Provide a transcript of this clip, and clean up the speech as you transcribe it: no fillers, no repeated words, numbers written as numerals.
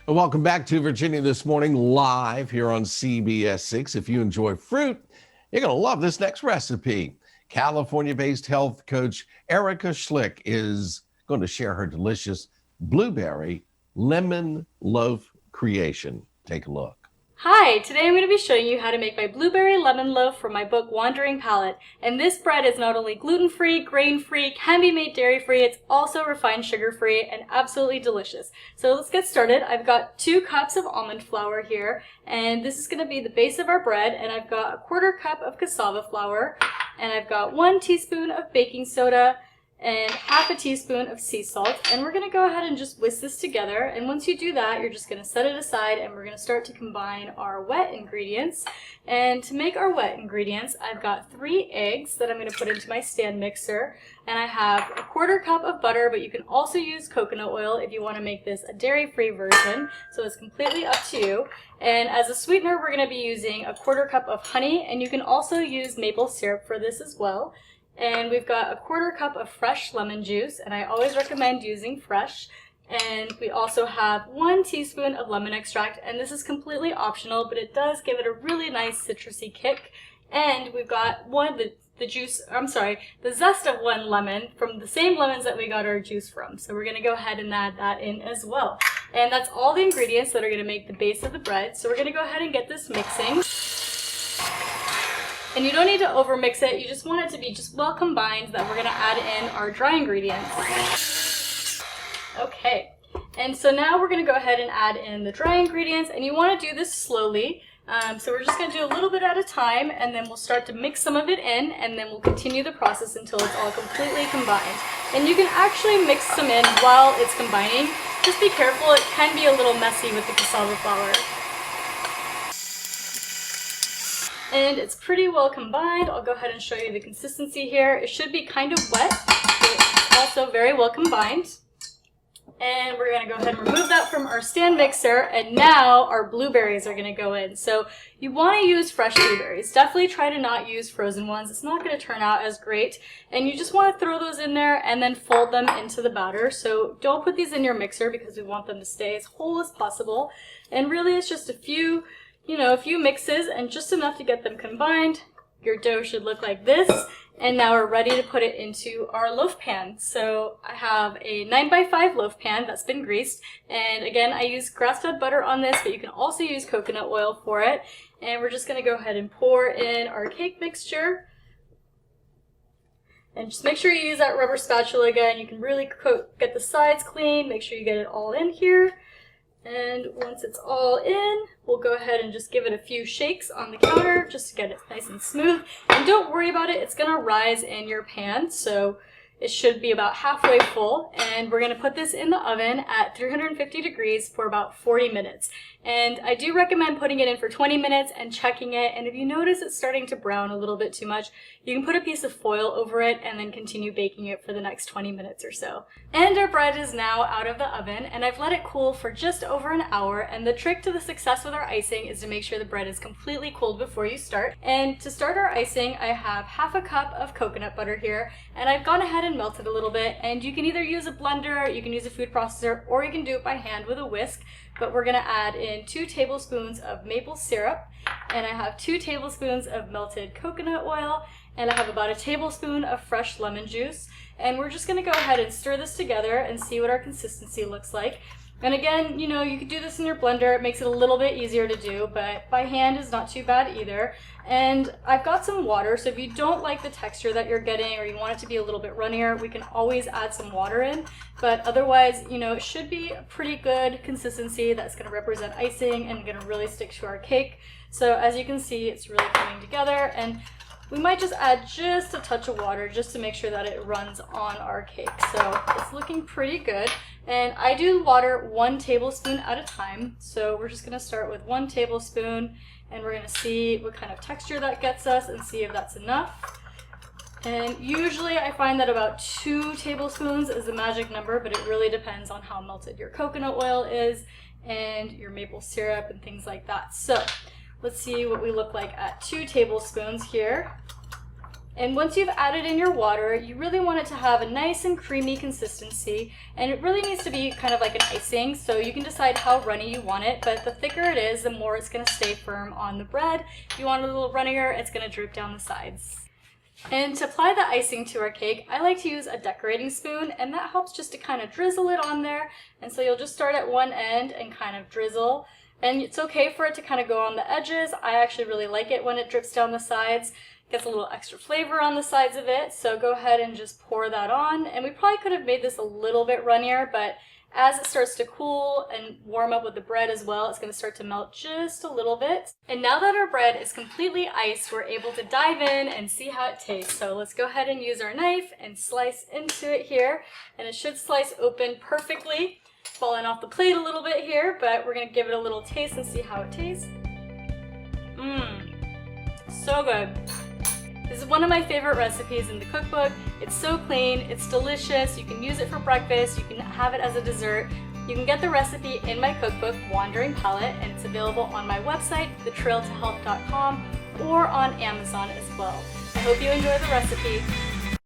And welcome back to Virginia This Morning, live here on CBS 6. If you enjoy fruit, you're going to love this next recipe. California-based health coach Erica Schlick is going to share her delicious blueberry lemon loaf creation. Take a look. Hi, today I'm going to be showing you how to make my blueberry lemon loaf from my book Wandering Palate. And this bread is not only gluten-free, grain-free, can be made dairy-free, it's also refined sugar-free and absolutely delicious. So let's get started. I've got 2 cups of almond flour here, and this is going to be the base of our bread, and I've got a 1/4 cup of cassava flour, and I've got 1 teaspoon of baking soda, and 1/2 teaspoon of sea salt, and we're going to go ahead and just whisk this together. And once you do that, you're just going to set it aside, and we're going to start to combine our wet ingredients. And to make our wet ingredients, I've got 3 eggs that I'm going to put into my stand mixer, and I have a 1/4 cup of butter, but you can also use coconut oil if you want to make this a dairy-free version, so it's completely up to you. And as a sweetener, we're going to be using a 1/4 cup of honey, and you can also use maple syrup for this as well. And we've got a 1/4 cup of fresh lemon juice, and I always recommend using fresh. And we also have 1 teaspoon of lemon extract, and this is completely optional, but it does give it a really nice citrusy kick. And we've got the zest of 1 lemon from the same lemons that we got our juice from. So we're going to go ahead and add that in as well. And that's all the ingredients that are going to make the base of the bread. So we're going to go ahead and get this mixing. And you don't need to overmix it, you just want it to be just well combined, that we're going to add in our dry ingredients. Okay, and so now we're going to go ahead and add in the dry ingredients, and you want to do this slowly. So we're just going to do a little bit at a time, and then we'll start to mix some of it in, and then we'll continue the process until it's all completely combined. And you can actually mix some in while it's combining. Just be careful, it can be a little messy with the cassava flour. And it's pretty well combined. I'll go ahead and show you the consistency here. It should be kind of wet, but it's also very well combined. And we're going to go ahead and remove that from our stand mixer, and now our blueberries are going to go in. So you want to use fresh blueberries. Definitely try to not use frozen ones. It's not going to turn out as great. And you just want to throw those in there and then fold them into the batter. So don't put these in your mixer because we want them to stay as whole as possible. And really it's just a few mixes and just enough to get them combined. Your dough should look like this. And now we're ready to put it into our loaf pan. So I have a 9x5 loaf pan that's been greased. And again, I use grass-fed butter on this, but you can also use coconut oil for it. And we're just going to go ahead and pour in our cake mixture. And just make sure you use that rubber spatula again. You can really get the sides clean. Make sure you get it all in here. And once it's all in, we'll go ahead and just give it a few shakes on the counter just to get it nice and smooth. And don't worry about it, it's going to rise in your pan, so it should be about halfway full. And we're going to put this in the oven at 350 degrees for about 40 minutes. And I do recommend putting it in for 20 minutes and checking it. And if you notice it's starting to brown a little bit too much, you can put a piece of foil over it and then continue baking it for the next 20 minutes or so. And our bread is now out of the oven, and I've let it cool for just over an hour. And the trick to the success with our icing is to make sure the bread is completely cooled before you start. And to start our icing, I have 1/2 cup of coconut butter here, and I've gone ahead and melted a little bit. And you can either use a blender, you can use a food processor, or you can do it by hand with a whisk. But we're going to add in 2 tablespoons of maple syrup, and I have 2 tablespoons of melted coconut oil, and I have about a tablespoon of fresh lemon juice. And we're just going to go ahead and stir this together and see what our consistency looks like. And again, you could do this in your blender. It makes it a little bit easier to do, but by hand is not too bad either. And I've got some water, so if you don't like the texture that you're getting or you want it to be a little bit runnier, we can always add some water in. But otherwise, it should be a pretty good consistency that's going to represent icing and going to really stick to our cake. So as you can see, it's really coming together, and we might just add just a touch of water just to make sure that it runs on our cake. So it's looking pretty good. And I do water 1 tablespoon at a time. So we're just going to start with 1 tablespoon, and we're going to see what kind of texture that gets us and see if that's enough. And usually I find that about 2 tablespoons is the magic number, but it really depends on how melted your coconut oil is and your maple syrup and things like that. So let's see what we look like at 2 tablespoons here. And once you've added in your water, you really want it to have a nice and creamy consistency, and it really needs to be kind of like an icing, so you can decide how runny you want it, but the thicker it is, the more it's going to stay firm on the bread. If you want it a little runnier, it's going to droop down the sides. And to apply the icing to our cake, I like to use a decorating spoon, and that helps just to kind of drizzle it on there. And so you'll just start at one end and kind of drizzle. And it's okay for it to kind of go on the edges. I actually really like it when it drips down the sides. Gets a little extra flavor on the sides of it, so go ahead and just pour that on. And we probably could have made this a little bit runnier, but as it starts to cool and warm up with the bread as well, it's going to start to melt just a little bit. And now that our bread is completely iced, we're able to dive in and see how it tastes. So let's go ahead and use our knife and slice into it here, and it should slice open perfectly. Falling off the plate a little bit here, but we're going to give it a little taste and see how it tastes. So good. This is one of my favorite recipes in the cookbook. It's so clean, it's delicious, you can use it for breakfast, you can have it as a dessert. You can get the recipe in my cookbook, Wandering Palate, and it's available on my website, thetrailtohealth.com, or on Amazon as well. I hope you enjoy the recipe.